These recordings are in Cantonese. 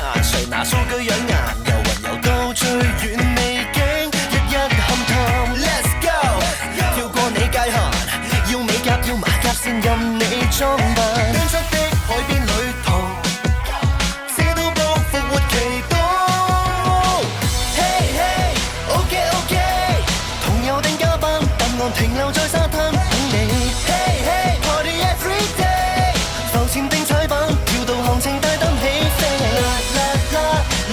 彈，誰拿數據養顏，遊魂遊到最遠未驚，日日勘探。Let's go， 跳過你界限，要美甲要馬甲先任你裝扮。短促的海邊旅途，寫到報復活期到。Hey hey， OK OK， 同遊定加班，答案停留在沙灘等你。Hey hey，Party every day， 浮潛定踩板，跳到行程大膽起飛。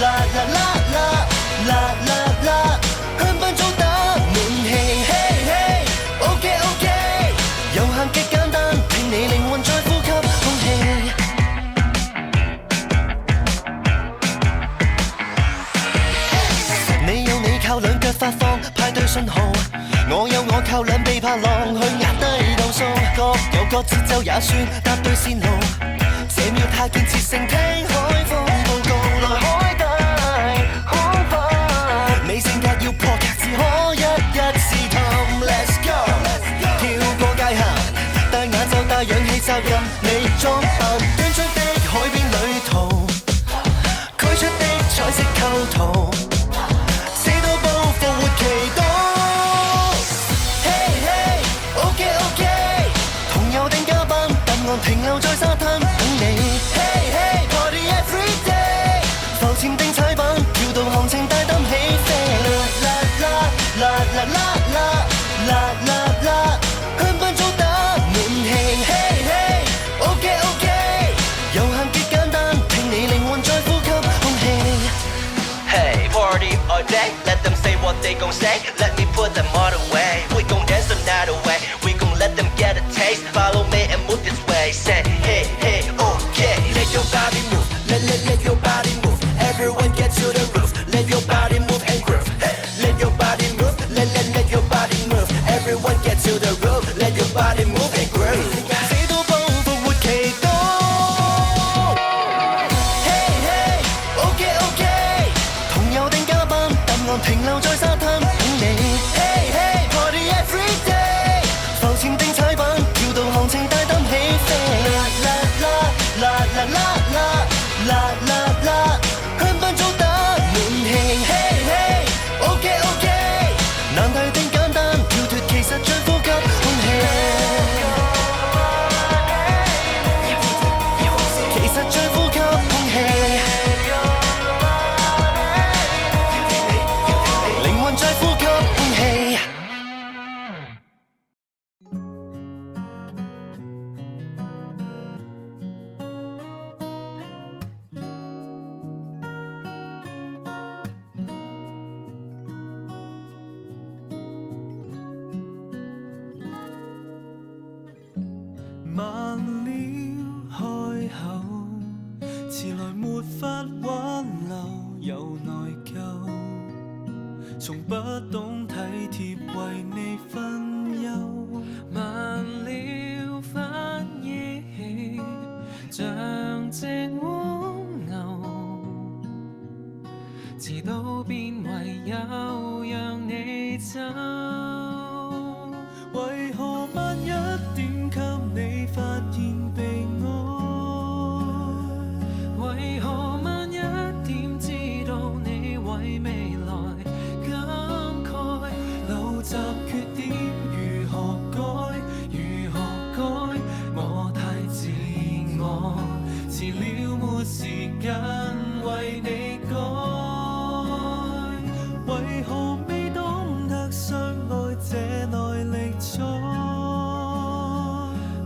啦啦啦啦啦啦啦啦，香檳早打滿氣。Hey hey，OK OK， 遊行極簡單，聽你靈魂在呼吸空氣。你有你靠兩腳發放派對信號，我有我靠兩臂拍浪去壓低度數，各有各節奏也算搭對線路。這秒太建設性，聽海風報告來海大空泛，你性格要破格至可一試探。Let's go， 跳過界限，戴眼罩戴氧氣責任你裝扮。短促的海邊旅途，驅出的彩色構圖，寫到報復活期到。Hey hey，OK OK， 同遊定加班，答案停留在沙灘等你。Hey hey，Party every day， 浮潛定踩板，跳到行程大膽起飛。啦啦啦啦啦啦啦啦，香檳早打滿氣。Hey hey，OK OK， 遊行極簡單，聽你靈魂在呼吸空氣。Hey, party all day, let them say what they gon' say, let me put them all away. We gon' dance the night away, we gon' let them get a taste. Follow me and move this way. Say hey hey, okay. Let your body move, let your body move. Everyone get to the roof, let your body move and groove. Hey, let your body move, let your body move. Everyone get to the roof, let your body move and groove. 寫到報復活期到。Hey hey，OK OK， 同遊定加班，答案停留在沙灘等你。Hey hey，Party every day， 浮潛定踩板，跳到行程大膽起飛。啦啦啦啦啦啦啦啦，香檳早打滿氣。Hey hey，OK OK， 難題定簡單，跳脫其實像呼吸空氣。其實像呼吸空氣，靈魂在呼吸空氣。慢了開口，遲來沒法挽留，有內疚，從不懂體貼為你分憂。慢了反憶起，像隻蝸牛，遲到便唯有讓你走。為何慢一點給你發現被愛？為何慢一點知道你為未來感慨？陋習缺點如何改？如何改？我太自我，遲了沒時間為你改。為何未懂得相愛這耐力賽？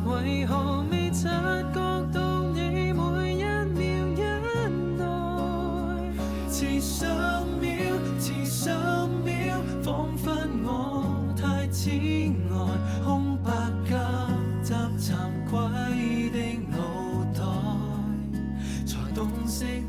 為何未察覺到你每一秒忍耐？遲上秒，遲上秒，彷彿我太癡呆，空白夾雜慚愧的腦袋，才洞悉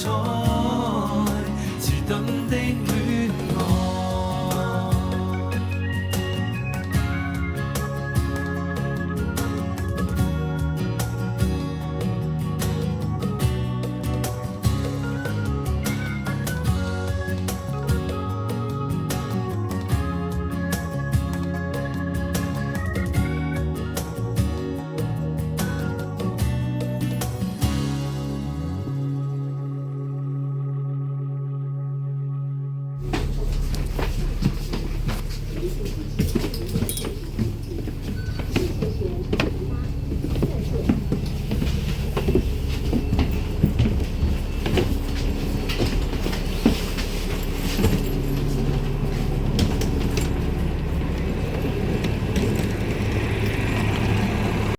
彩，遲等的戀愛。